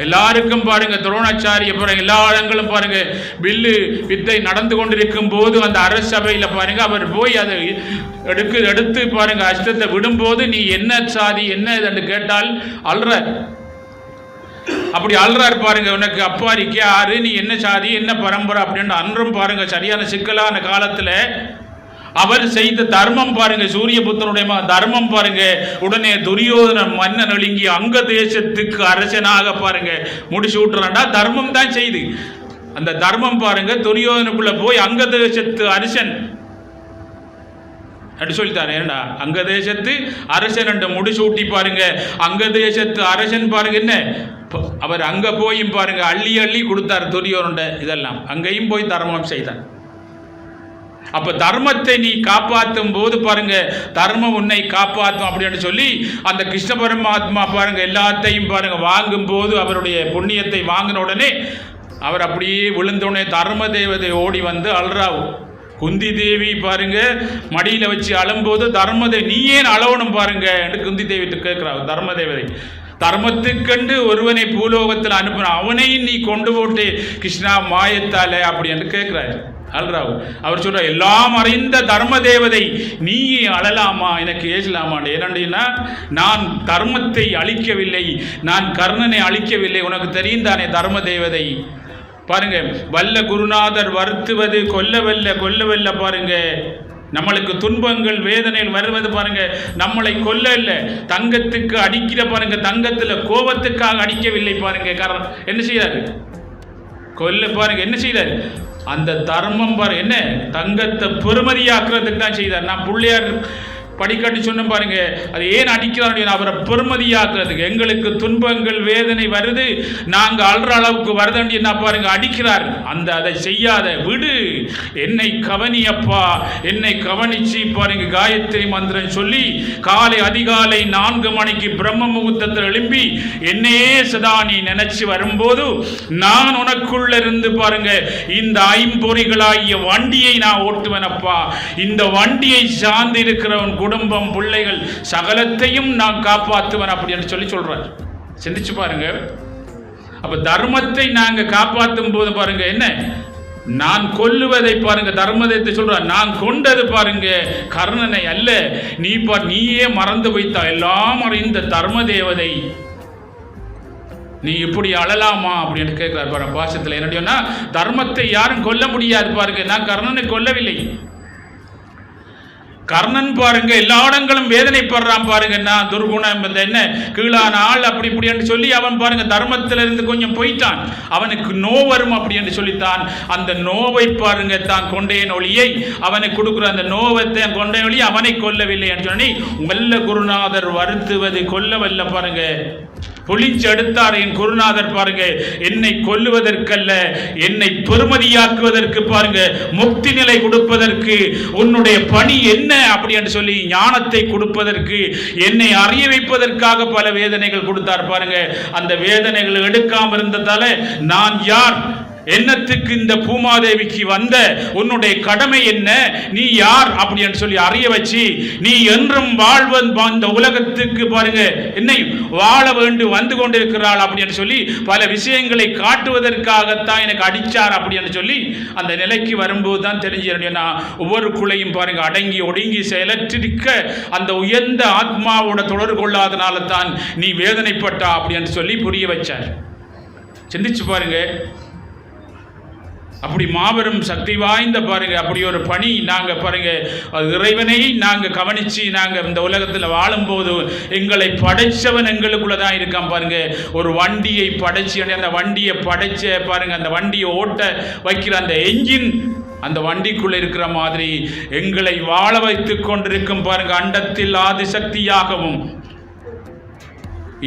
Speaker 2: எல்லாருக்கும் பாருங்க துரோணாச்சாரிய பாருங்க எல்லா இடங்களும் பாருங்க வில்லு வித்தை நடந்து கொண்டிருக்கும் போது அந்த அரசபையில பாருங்க அவர் போய் அதை எடுத்து பாருங்க அஷ்டத்தை விடும்போது நீ என்ன சாதி என்ன என்று கேட்டால் அல்ற அப்படி அல்றார் பாருங்க, உனக்கு அப்பாரிக்க ஆறு நீ என்ன சாதி என்ன பரம்பரை அப்படின்னு அன்றும் பாருங்க சரியான சிக்கலான காலத்துல அவர் செய்த தர்மம் பாருங்க சூரியபுத்தனுடைய தர்மம் பாருங்க. உடனே துரியோதன மன்னன் ஒழுங்கி அங்க தேசத்துக்கு அரசனாக பாருங்க முடிச்சு விட்டுறான்டா. தர்மம் தான் செய்து அந்த தர்மம் பாருங்க துரியோதனுக்குள்ள போய் அங்க தேசத்து அரசன் அப்படி சொல்லித்தாரு. ஏண்டா அங்க தேசத்து அரசன் என்று முடிசூட்டி பாருங்க. அங்க தேசத்து அரசன் பாருங்க என்ன அவர் அங்க போயும் பாருங்க அள்ளி அள்ளி கொடுத்தார் துரியோதன இதெல்லாம் அங்கேயும் போய் தர்மம் செய்தார். அப்ப தர்மத்தை நீ காப்பாற்றும் போது பாருங்க தர்மம் உன்னை காப்பாற்றும் அப்படின்னு சொல்லி அந்த கிருஷ்ண பரமாத்மா பாருங்க எல்லாத்தையும் பாருங்க வாங்கும் போது அவருடைய புண்ணியத்தை வாங்கின உடனே அவர் அப்படியே விழுந்தோடனே தர்ம தேவதை ஓடி வந்து அல்றாவு. குந்தி தேவி பாருங்க மடியில வச்சு அழும்போது தர்மதேவி நீ ஏன் அழவணும் பாருங்க என்று குந்தி தேவி கேட்கிறார். தர்ம தேவதை தர்மத்துக்கண்டு ஒருவனை பூலோகத்தில் அனுப்பின அவனையும் நீ கொண்டு போட்டு கிருஷ்ணா மாயத்தாலே அப்படி என்று கேட்கிறார் அல்றாவு. அவர் சொல்ற எல்லாம் அறிந்த தர்ம தேவதை நீ அழலாமா எனக்கு ஏசலாமா? ஏனண்டினா நான் தர்மத்தை அழிக்கவில்லை, நான் கர்ணனை அழிக்கவில்லை, உனக்கு தெரியும் தானே தர்ம தேவதை பாருங்க. வல்ல குருநாதர் வருத்துவது கொல்லவல்ல பாருங்க. நம்மளுக்கு துன்பங்கள் வேதனைகள் வருவது பாருங்க நம்மளை கொல்ல இல்லை, தங்கத்துக்கு அடிக்கிற பாருங்க தங்கத்துல கோபத்துக்காக அடிக்கவில்லை பாருங்க. காரணம் என்ன செய்யறாரு கொல்ல பாருங்க என்ன செய்யறாரு அந்த தர்மம் பாருங்க என்ன தங்கத்தை பெருமதியாக்குறதுக்கு தான் செய்தார். நான் பிள்ளையார் படிக்காட்டி சொன்ன பாருங்க அது ஏன் அடிக்கிறார் அவரை பெருமதியாக்குறதுக்கு. எங்களுக்கு துன்பங்கள் வேதனை வருது நாங்கள் அல்ற அளவுக்கு வருதண்டி என்ன பாருங்க அடிக்கிறார். அந்த அதை செய்யாத விடு, என்னை கவனியப்பா, என்னை கவனிச்சு பாருங்க காயத்ரி மந்திரம் சொல்லி காலை அதிகாலை 4 மணிக்கு பிரம்ம முகூர்த்தத்தில் எழும்பி என்னையே சதா நீ நினைச்சு வரும்போது நான் உனக்குள்ள இருந்து பாருங்க இந்த ஐம்பொறிகளாகிய வண்டியை நான் ஓட்டுவேனப்பா. இந்த வண்டியை சார்ந்து இருக்கிறவன் குடும்பம் பிள்ளைகள் சகலத்தையும் நான் காப்பாற்றுவேன் அப்படின்னு சொல்லி சொல்றார். சிந்திச்சு பாருங்க. அப்ப தர்மத்தை நாங்க காப்பாற்றும் போது பாருங்க என்ன நான் கொல்லுவதை பாருங்க தர்மத்தை சொல்ற நான் கொண்டது பாருங்க கர்ணனை அல்ல. நீயே மறந்து வைத்தா எல்லாம் அறிந்த தர்ம தேவதை நீ இப்படி அழலாமா அப்படின்னு கேட்கிறார் பாருங்க பாசத்துல. என்னடியோன்னா தர்மத்தை யாரும் கொல்ல முடியாது பாருங்க. நான் கர்ணனை கொல்லவில்லை. கர்ணன் பாருங்க எல்லா இடங்களும் வேதனைப்படுறான் பாருங்க. நான் துர்குணம் என்ன கீழான ஆள் அப்படி இப்படி சொல்லி அவன் பாருங்க தர்மத்திலிருந்து கொஞ்சம் போயிட்டான். அவனுக்கு நோவரும் அப்படி என்று சொல்லித்தான் அந்த நோவை பாருங்க தான் கொண்டேன் ஒளியை அவனுக்கு கொடுக்குற அந்த நோவத்தை கொண்டேன் ஒளி அவனை கொல்லவில்லை என்று சொல்லி வல்ல குருநாதர் வருத்துவது கொல்லவல்ல பாருங்க புளிச்சு எடுத்தார் என் குருநாதர் பாருங்க. என்னை கொல்லுவதற்கல்ல, என்னை பெருமதியாக்குவதற்கு பாருங்க, முக்தி நிலை கொடுப்பதற்கு, உன்னுடைய பணி என்ன அப்படி என்று சொல்லி ஞானத்தை கொடுப்பதற்கு, என்னை அறிய வைப்பதற்காக பல வேதனைகள் கொடுத்தார் பாருங்க. அந்த வேதனைகள் எடுக்காம இருந்ததால நான் யார், என்னத்துக்கு இந்த பூமாதேவிக்கு வந்த, உன்னுடைய கடமை என்ன, நீ யார் அப்படின்னு சொல்லி அறிய வச்சு, நீ என்றும் வாழ்வன் இந்த உலகத்துக்கு பாருங்க என்னை வாழ வேண்டு வந்து கொண்டிருக்கிறாள் அப்படின்னு சொல்லி பல விஷயங்களை காட்டுவதற்காகத்தான் எனக்கு அடிச்சார் அப்படின்னு சொல்லி அந்த நிலைக்கு வரும்போது தான் தெரிஞ்சு, ஒவ்வொரு குலையும் பாருங்க அடங்கி ஒடுங்கி செயலற்றிருக்க அந்த உயர்ந்த ஆத்மாவோட தொடர்பு கொள்ளாதனால தான் நீ வேதனைப்பட்டா அப்படின்னு சொல்லி புரிய வச்சார். சிந்திச்சு பாருங்க. அப்படி மாபெரும் சக்தி வாய்ந்த பாருங்க அப்படி ஒரு பணி நாங்கள் பாருங்க இறைவனை நாங்கள் கவனித்து நாங்கள் இந்த உலகத்தில் வாழும்போது எங்களை படைச்சவன் எங்களுக்குள்ள தான் இருக்கான் பாருங்க. ஒரு வண்டியை படைச்சி அந்த வண்டியை படைச்ச பாருங்க, அந்த வண்டியை ஓட்ட வைக்கிற அந்த என்ஜின் அந்த வண்டிக்குள்ள இருக்கிற மாதிரி எங்களை வாழ வைத்து கொண்டிருக்கும் பாருங்க. அண்டத்தில் ஆதிசக்தியாகவும்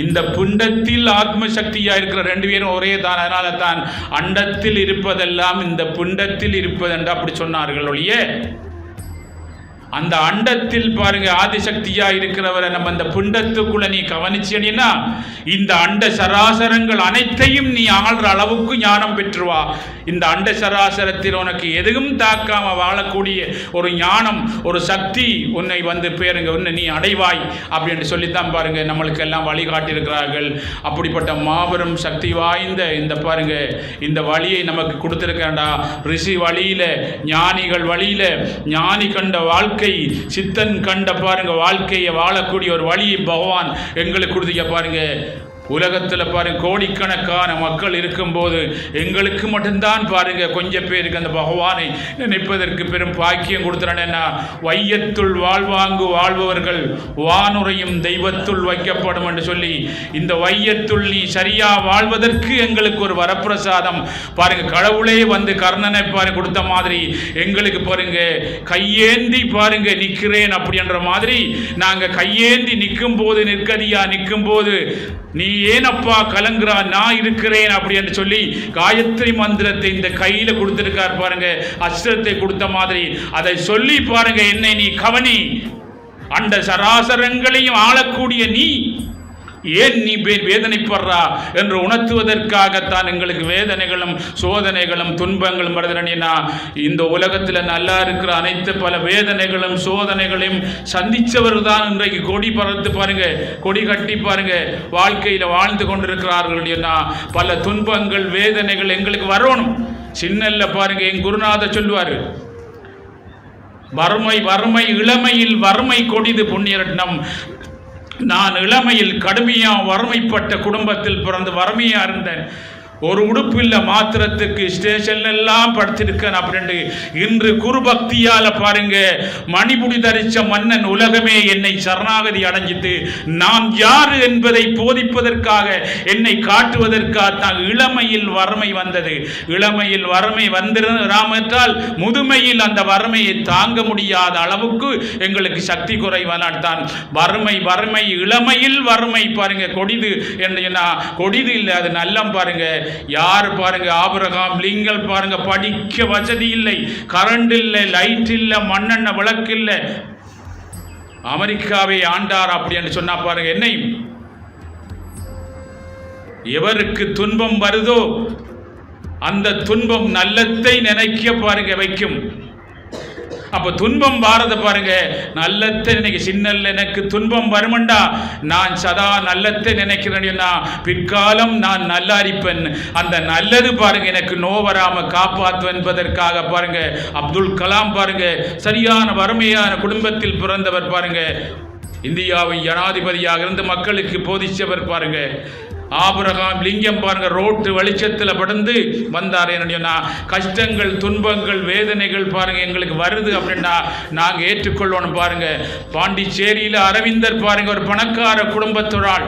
Speaker 2: இந்த புண்டத்தில் ஆத்ம சக்தியா இருக்கிற ரெண்டு பேரும் ஒரே தான். அதனால தான் அண்டத்தில் இருப்பதெல்லாம் இந்த புண்டத்தில் இருப்பது என்று அப்படி சொன்னார்கள் ஒழிய, அந்த அண்டத்தில் பாருங்க ஆதிசக்தியா இருக்கிறவரை நம்ம இந்த புண்டத்துக்குள்ள நீ கவனிச்சீனா இந்த அண்ட சராசரங்கள் அனைத்தையும் நீ ஆள்ற அளவுக்கு ஞானம் பெற்றுவா. இந்த அண்ட சராசரத்தில் உனக்கு எதுவும் தாக்காம வாழக்கூடிய ஒரு ஞானம், ஒரு சக்தி உன்னை வந்து பேருங்க உன்னை நீ அடைவாய் அப்படின்னு சொல்லித்தான் பாருங்க நம்மளுக்கு எல்லாம் வழிகாட்டியிருக்கிறார்கள். அப்படிப்பட்ட மாபெரும் சக்தி வாய்ந்த இந்த பாருங்க இந்த வழியை நமக்கு கொடுத்திருக்கா. ரிஷி வழியில, ஞானிகள் வழியில, ஞானி கண்ட வாழ்க்கை, சித்தன் கண்ட பாருங்க வாழ்க்கையை வாழக்கூடிய ஒரு வழியை பகவான் எங்களுக்கு கொடுத்தீங்க பாருங்க. உலகத்தில் பாருங்க கோடிக்கணக்கான மக்கள் இருக்கும்போது எங்களுக்கு மட்டும்தான் பாருங்க கொஞ்சம் பேருக்கு அந்த பகவானை நினைப்பதற்கு பெரும் பாக்கியம் கொடுத்துறேன்னா, வையத்துள் வாழ்வாங்கு வாழ்பவர்கள் வானுரையும் தெய்வத்துள் வைக்கப்படும் என்று சொல்லி இந்த வையத்துள் நீ சரியா வாழ்வதற்கு எங்களுக்கு ஒரு வரப்பிரசாதம் பாருங்க. கடவுளே வந்து கர்ணனை பாருங்க கொடுத்த மாதிரி எங்களுக்கு பாருங்க கையேந்தி பாருங்க நிற்கிறேன் அப்படின்ற மாதிரி நாங்கள் கையேந்தி நிற்கும் போது, நிற்கதியா நிற்கும் போது நீ ஏனப்பா கலங்குறா, நான் இருக்கிறேன் அப்படி என்று சொல்லி காயத்ரி மந்திரத்தை இந்த கையில கொடுத்திருக்கார் பாருங்க. அஸ்திரத்தை கொடுத்த மாதிரி அதை சொல்லி பாருங்க, என்னை நீ கவனி, அண்ட சராசரங்களையும் ஆளக்கூடிய நீ ஏன் நீ வேதனைப்படுறா என்று உணர்த்துவதற்காகத்தான் எங்களுக்கு வேதனைகளும் சோதனைகளும் துன்பங்களும் வருதுன்னா. இந்த உலகத்தில் நல்லா இருக்கிற அனைத்து பல வேதனைகளும் சோதனைகளையும் சந்தித்தவர் தான் இன்றைக்கு கொடி பறந்து பாருங்க, கொடி கட்டி பாருங்க வாழ்க்கையில் வாழ்ந்து கொண்டிருக்கிறார்கள். பல துன்பங்கள் வேதனைகள் எங்களுக்கு வரணும். சின்னல்ல பாருங்க என் குருநாதர் சொல்லுவார், வறுமை வறுமை இளமையில் வறுமை கொடிது புண்ணியரட்னம். நான் இளமையில் கடுமையாக வறுமைப்பட்ட குடும்பத்தில் பிறந்து வறுமையாக இருந்தேன். ஒரு உடுப்பு இல்லை மாத்திரத்துக்கு ஸ்டேஷன்ல எல்லாம் படுத்திருக்கேன் அப்படின்ட்டு இன்று குருபக்தியால பாருங்க மணிபுடி தரிச்ச மன்னன் உலகமே என்னை சரணாகதி அடைஞ்சிட்டு நான் யாரு என்பதை போதிப்பதற்காக என்னை காட்டுவதற்காக தான் இளமையில் வறுமை வந்தது. இளமையில் வறுமை வந்திராமற்றால் முதுமையில் அந்த வறுமையை தாங்க முடியாத அளவுக்கு எங்களுக்கு சக்தி குறைவானால் தான் வறுமை வறுமை இளமையில் வறுமை பாருங்க கொடிது என்ன கொடிது இல்லை, அது நல்லம் பாருங்க. யார் பாருங்க ஆபிரகாம் லிங்கல் பாருங்க படிக்க வசதி இல்லை, கரண்ட் இல்லை, லைட் இல்லை, மண்ணெண்ண விளக்கு இல்லை, அமெரிக்காவை ஆண்டார் அப்படின்னு சொன்னா பாருங்க. என்னை எவருக்கு துன்பம் வருதோ அந்த துன்பம் நல்லத்தை நினைக்க பாருங்க வைக்கும். அப்போ துன்பம் பாரத பாருங்க நல்லத்தை நினைக்க. சின்னல்ல எனக்கு துன்பம் வருமண்டா நான் சதா நல்லத்தை நினைக்கிறேன்னா பிற்காலம் நான் நல்லா இருப்பேன். அந்த நல்லது பாருங்க எனக்கு நோவராம காப்பாற்று என்பதற்காக பாருங்க அப்துல் கலாம் பாருங்க சரியான வறுமையான குடும்பத்தில் பிறந்தவர் பாருங்க. இந்தியாவின் ஜனாதிபதியாக இருந்து மக்களுக்கு போதிச்சவர் பாருங்க. ஆபிரகாம் லிங்கம் பாருங்க ரோட்டு வெளிச்சத்தில் படந்து வந்தார். என்ன கஷ்டங்கள் துன்பங்கள் வேதனைகள் பாருங்க எங்களுக்கு வருது அப்படின்னா நாங்கள் ஏற்றுக்கொள்ளணும் பாருங்க. பாண்டிச்சேரியில் அரவிந்தர் பாருங்க ஒரு பணக்கார குடும்பத்தொராள்.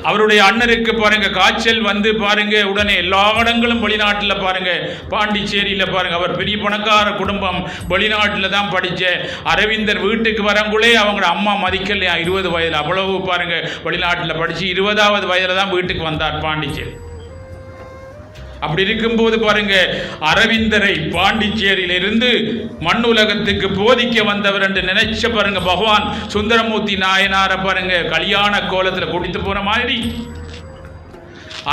Speaker 2: அவருடைய அண்ணருக்கு பாருங்க காய்ச்சல் வந்து பாருங்க உடனே எல்லா இடங்களும் வெளிநாட்டில் பாருங்க, பாண்டிச்சேரியில் பாருங்க, அவர் பெரிய பணக்கார குடும்பம், வெளிநாட்டில் தான் படித்த அரவிந்தர் வீட்டுக்கு வரங்குள்ளே அவங்க அம்மா மதிக்கலையா, 20 வயதில் அவ்வளவு பாருங்க வெளிநாட்டில் படித்து 20வது வயதில் தான் வீட்டுக்கு வந்தார் பாண்டிச்சேரி. அப்படி இருக்கும்போது பாருங்க அரவிந்தரை பாண்டிச்சேரியிலிருந்து மண்ணுலகத்துக்கு போதிக்க வந்தவர் என்று நினைச்ச பாருங்க பகவான் சுந்தரமூர்த்தி நாயனாரை பாருங்க கல்யாண கோலத்தில் கூட்டிட்டு போற மாதிரி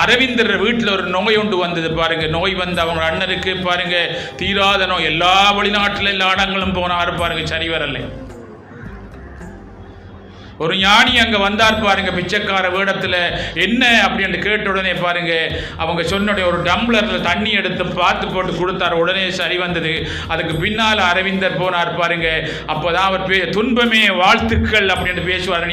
Speaker 2: அரவிந்தர் வீட்டில் ஒரு நோய் ஒன்று வந்தது பாருங்க. நோய் வந்து அவங்க அண்ணனுக்கு பாருங்க தீராத நோய், எல்லா வெளிநாட்டில் எல்லா இடங்களும் போனாரு பாருங்க, சரி வரலை. ஒரு ஞானி அங்கே வந்தார் பாருங்க பிச்சைக்கார வேடத்தில். என்ன அப்படின்னு கேட்ட உடனே பாருங்க அவங்க சொன்ன ஒரு டம்ளரில் தண்ணி எடுத்து பார்த்து போட்டு கொடுத்தார், உடனே சரி வந்தது. அதுக்கு பின்னால் அரவிந்தர் போனார் பாருங்க. அப்போதான் அவர் துன்பமே வாழ்த்துக்கள் அப்படின்னு பேசுவார்.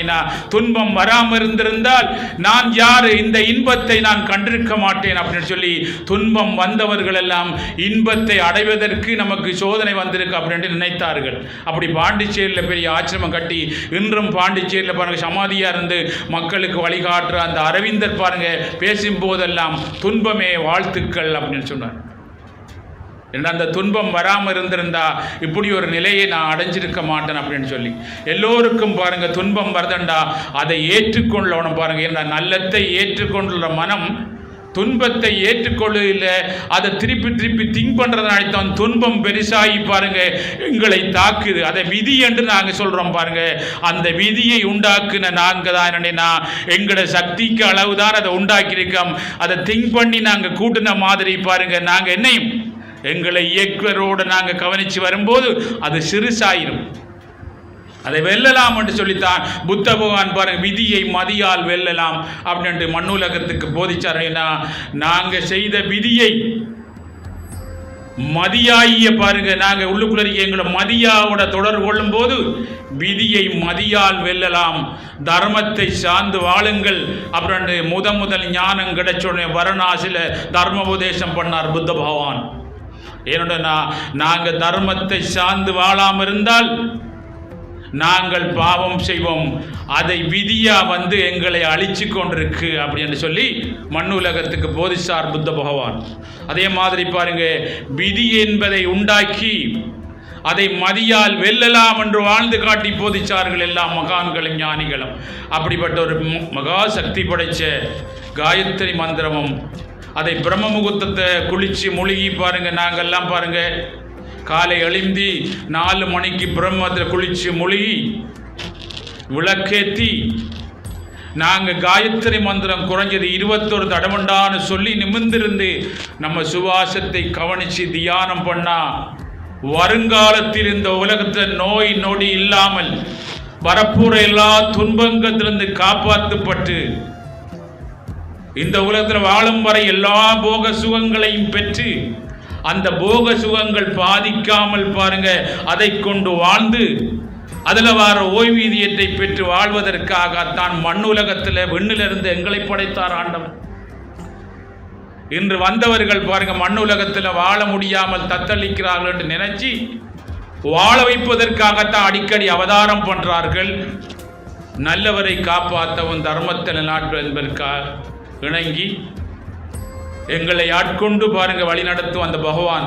Speaker 2: துன்பம் வராமல் இருந்திருந்தால் நான் யார், இந்த இன்பத்தை நான் கண்டிருக்க மாட்டேன் அப்படின்னு சொல்லி துன்பம் வந்தவர்கள் எல்லாம் இன்பத்தை அடைவதற்கு நமக்கு சோதனை வந்திருக்கு அப்படின்னு நினைத்தார்கள். அப்படி பாண்டிச்சேரியில் பெரிய ஆசிரமம் கட்டி இன்றும் பாண்டிச்சேரி பாருங்க சமாதியா இருந்து மக்களுக்கு வழிகாட்டுற அந்த அரவிந்தர் பாருங்க பேசும் போதெல்லாம் துன்பமே வாழ்த்துக்கள் அப்படின்னு சொன்னார். அந்த துன்பம் வராமல் இருந்திருந்தா இப்படி ஒரு நிலையை நான் அடைஞ்சிருக்க மாட்டேன் அப்படின்னு சொல்லி எல்லோருக்கும் பாருங்க துன்பம் வருதண்டா அதை ஏற்றுக்கொள்ளணும் பாருங்க. என்ன நல்லத்தை ஏற்றுக்கொண்டுள்ள மனம் துன்பத்தை ஏற்றுக்கொள்ள அதை திருப்பி திருப்பி திங்க் பண்றதுனால தான் துன்பம் பெருசாகி பாருங்க எங்களை தாக்குது. அதை விதி என்று நாங்க சொல்றோம் பாருங்க. அந்த விதியை உண்டாக்குன நாங்க தான் என்னன்னா எங்களோட சக்திக்கு அளவுதான் அதை உண்டாக்கி இருக்கோம். அதை திங்க் பண்ணி நாங்க கூட்டின மாதிரி பாருங்க நாங்க என்னையும் எங்களை இயக்குவரோடு நாங்க கவனிச்சு வரும்போது அது சிறுசாயிரும். அதை வெல்லலாம் என்று சொல்லித்தான் புத்த பகவான் பாருங்க விதியை மதியால் வெல்லலாம் அப்படின்ட்டு மண்ணுலகத்துக்கு போதிச்சார். நாங்க செய்த விதியை மதியாகிய பாருங்க நாங்க உள்ளுக்குள்ள எங்களை மதியாவோட தொடர்பு கொள்ளும் போது விதியை மதியால் வெல்லலாம், தர்மத்தை சார்ந்து வாழுங்கள் அப்புறம் முதல் ஞானம் கிடைச்சோடனே வாரணாசியில தர்மோபதேசம் பண்ணார் புத்த பகவான். ஏன்னா நாங்க தர்மத்தை சார்ந்து வாழாமல் இருந்தால் நாங்கள் பாவம் செய்வோம், அதை விதியா வந்து எங்களை அழிச்சு கொண்டிருக்கு அப்படின்னு சொல்லி மண்ணுலகத்துக்கு போதிச்சார் புத்த பகவான். அதே மாதிரி பாருங்க விதி என்பதை உண்டாக்கி அதை மதியால் வெல்லலாம் என்று வாழ்ந்து காட்டி போதிச்சார்கள் எல்லா மகான்களும் ஞானிகளும். அப்படிப்பட்ட ஒரு மகா சக்தி படைச்ச காயத்ரி மந்திரமும் அதை பிரம்ம முகூர்த்தத்தை குளிச்சு முழுகி பாருங்க நாங்கள்லாம் பாருங்க காலை எழுந்தி 4 மணிக்கு பிரம்மத்தில் குளிச்சு மொழிகி விளக்கேற்றி நாங்கள் காயத்ரி மந்திரம் குறைஞ்சது 21 தடவண்டான்னு சொல்லி நிமிர்ந்திருந்து நம்ம சுவாசத்தை கவனித்து தியானம் பண்ணா வருங்காலத்தில் இந்த உலகத்தில் நோய் நொடி இல்லாமல் வரப்போற எல்லா துன்பங்களிலிருந்து காப்பாற்றப்பட்டு இந்த உலகத்தில் வாழும் வரை எல்லா போக சுகங்களையும் பெற்று அந்த போக சுகங்கள் பாதிக்காமல் பாருங்க அதை கொண்டு வாழ்ந்து அதில் வர ஓய்வூதியத்தை பெற்று வாழ்வதற்காகத்தான் மண்ணுலகத்தில் விண்ணிலிருந்து எங்களை படைத்தார் ஆண்டவன். இன்று வந்தவர்கள் பாருங்க மண்ணுலகத்தில் வாழ முடியாமல் தத்தளிக்கிறார்கள் என்று நினைச்சு வாழ வைப்பதற்காகத்தான் அடிக்கடி அவதாரம் பண்றார்கள். நல்லவரை காப்பாற்றவும் தர்மத்தில் நாட்கள் என்பதற்காக இணங்கி எங்களை ஆட்கொண்டு பாருங்க வழி நடத்தும் அந்த பகவான்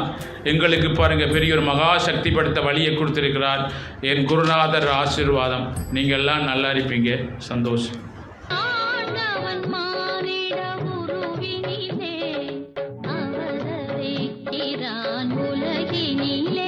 Speaker 2: எங்களுக்கு பாருங்க பெரிய ஒரு மகா சக்தி படுத்த வழியை கொடுத்திருக்கிறார். என் குருநாதர் ஆசீர்வாதம். நீங்க எல்லாம் நல்லா இருப்பீங்க. சந்தோஷம்.
Speaker 3: உலகினிலே